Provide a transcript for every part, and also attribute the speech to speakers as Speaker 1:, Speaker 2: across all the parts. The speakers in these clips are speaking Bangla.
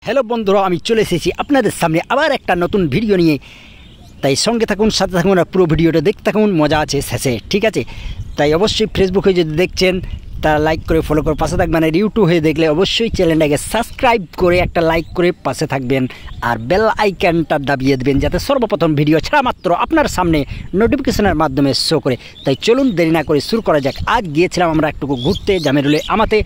Speaker 1: হ্যালো বন্ধুরা, আমি চলে এসেছি আপনাদের সামনে আবার একটা নতুন ভিডিও নিয়ে। তাই সঙ্গে থাকুন, সাথে থাকুন আর পুরো ভিডিওটা দেখতে থাকুন, মজা আছে শেষে, ঠিক আছে? তাই অবশ্যই ফেসবুকে যদি দেখছেন তা লাইক করে ফলো করে পাশে থাকবেন, আর ইউটিউব হয়ে দেখলে অবশ্যই চ্যানেলটাকে সাবস্ক্রাইব করে একটা লাইক করে পাশে থাকবেন আর বেল আইকনটা দাবিয়ে দেবেন যাতে সর্বপ্রথম ভিডিও ছাড়া মাত্র আপনার সামনে নোটিফিকেশনের মাধ্যমে শো করে। তাই চলুন দেরি না করে শুরু করা যাক। আজ গিয়েছিলাম আমরা একটুকু ঘুরতে জামিরুলে, আমাতে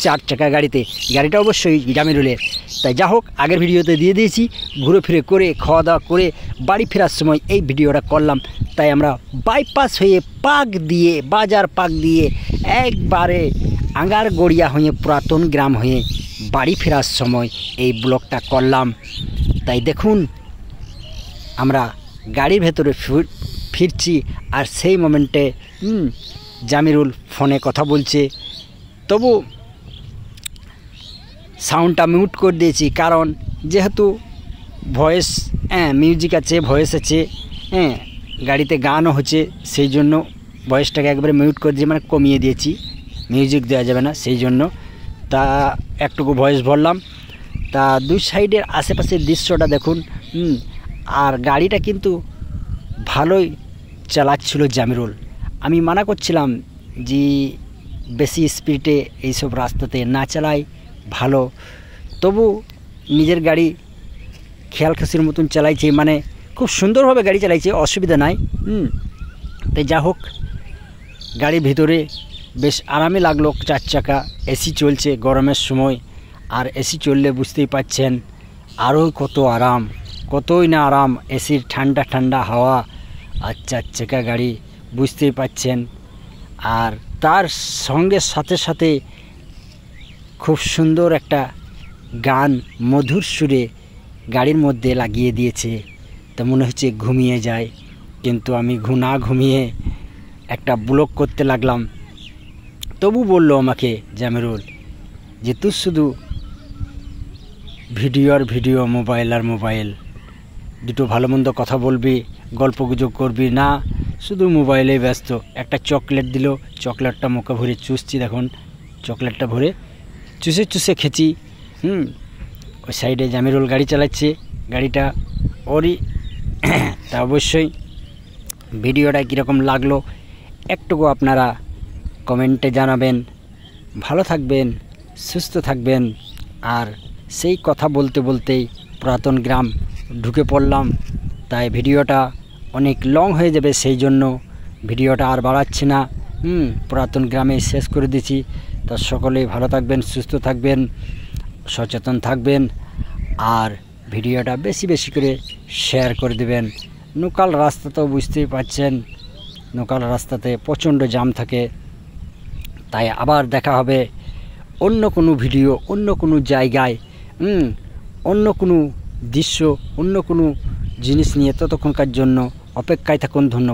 Speaker 1: 4 চাকা গাড়িতে, গাড়িটা অবশ্যই জামিরুলের। তাই যা হোক, আগের ভিডিওতে দিয়ে দিয়েছি, ঘুরে ফিরে করে খাওয়া দাওয়া করে বাড়ি ফেরার সময় এই ভিডিওটা করলাম। তাই আমরা বাইপাস হয়ে পাক দিয়ে, বাজার পাক দিয়ে একবারে আঙ্গারগড়িয়া হয়ে পুরাতন গ্রাম হয়ে বাড়ি ফেরার সময় এই ব্লগটা করলাম। তাই দেখুন, আমরা গাড়ির ভেতরে ফিরছি আর সেই মোমেন্টে জামিরুল ফোনে কথা বলছে। তবু সাউন্ডটা মিউট করে দিয়েছি, কারণ যেহেতু ভয়েস মিউজিক আছে, ভয়েস আছে, গাড়িতে গানও হচ্ছে, সেই জন্য ভয়েসটাকে একবারে মিউট করে দিয়ে, মানে কমিয়ে দিয়েছি, মিউজিক দেওয়া যাবে না সেই জন্য। তা একটুকু ভয়েস ভরলাম। তা দুই সাইডের আশেপাশের দৃশ্যটা দেখুন। আর গাড়িটা কিন্তু ভালোই চালাচ্ছিল জামিরুল। আমি মানা করছিলাম যে বেশি স্পিডে এইসব রাস্তাতে না চালাই ভালো, তবু নিজের গাড়ি খেয়াল খাসির মতন চালাইছে, মানে খুব সুন্দরভাবে গাড়ি চালাইছে, অসুবিধা নাই। তাই যা হোক, গাড়ির ভিতরে বেশ আরামে লাগলো। 4 চাকা, এসি চলছে গরমের সময়, আর এসি চললে বুঝতেই পাচ্ছেন আরও কত আরাম, কতই না আরাম, এসির ঠান্ডা ঠান্ডা হাওয়া আর 4 চাকা গাড়ি, বুঝতেই পাচ্ছেন। আর তার সঙ্গে সাথে সাথে খুব সুন্দর একটা গান মধুর সুরে গাড়ির মধ্যে লাগিয়ে দিয়েছে। তা মনে হচ্ছে ঘুমিয়ে যায়, কিন্তু আমি না ঘুমিয়ে একটা ব্লগ করতে লাগলাম। তবু বললো আমাকে জামিরুল যে তুই শুধু ভিডিও, মোবাইল আর মোবাইল, দুটো ভালো মন্দ কথা বলবি, গল্প গুজব করবি না, শুধু মোবাইলে ব্যস্ত। একটা চকলেট দিল, চকলেটটা মুখে ভরে চুষছি, দেখুন চকলেটটা ভরে চুষে খেছি। ওই সাইডে জামিরুল গাড়ি চালাচ্ছে, গাড়িটা ওরই। তা অবশ্যই ভিডিওটা কীরকম লাগলো একটুকু আপনারা কমেন্টে জানাবেন। ভালো থাকবেন, সুস্থ থাকবেন। আর সেই কথা বলতে বলতেই পুরাতন গ্রাম ঢুকে পড়লাম। তাই ভিডিওটা অনেক লং হয়ে যাবে, সেই জন্য ভিডিওটা আর বাড়াচ্ছি না। পুরাতন গ্রামে শেষ করে দিয়েছি। তা সকলেই ভালো থাকবেন, সুস্থ থাকবেন, সচেতন থাকবেন, আর ভিডিওটা বেশি বেশি করে শেয়ার করে দেবেন। লোকাল রাস্তা তো বুঝতেই পারছেন, লোকাল রাস্তাতে প্রচণ্ড জ্যাম থাকে। তাই আবার দেখা হবে অন্য কোনো ভিডিও, অন্য কোনো জায়গায়, অন্য কোনো দৃশ্য, অন্য কোনো জিনিস নিয়ে। ততক্ষণকার জন্য অপেক্ষায় থাকুন। ধন্যবাদ।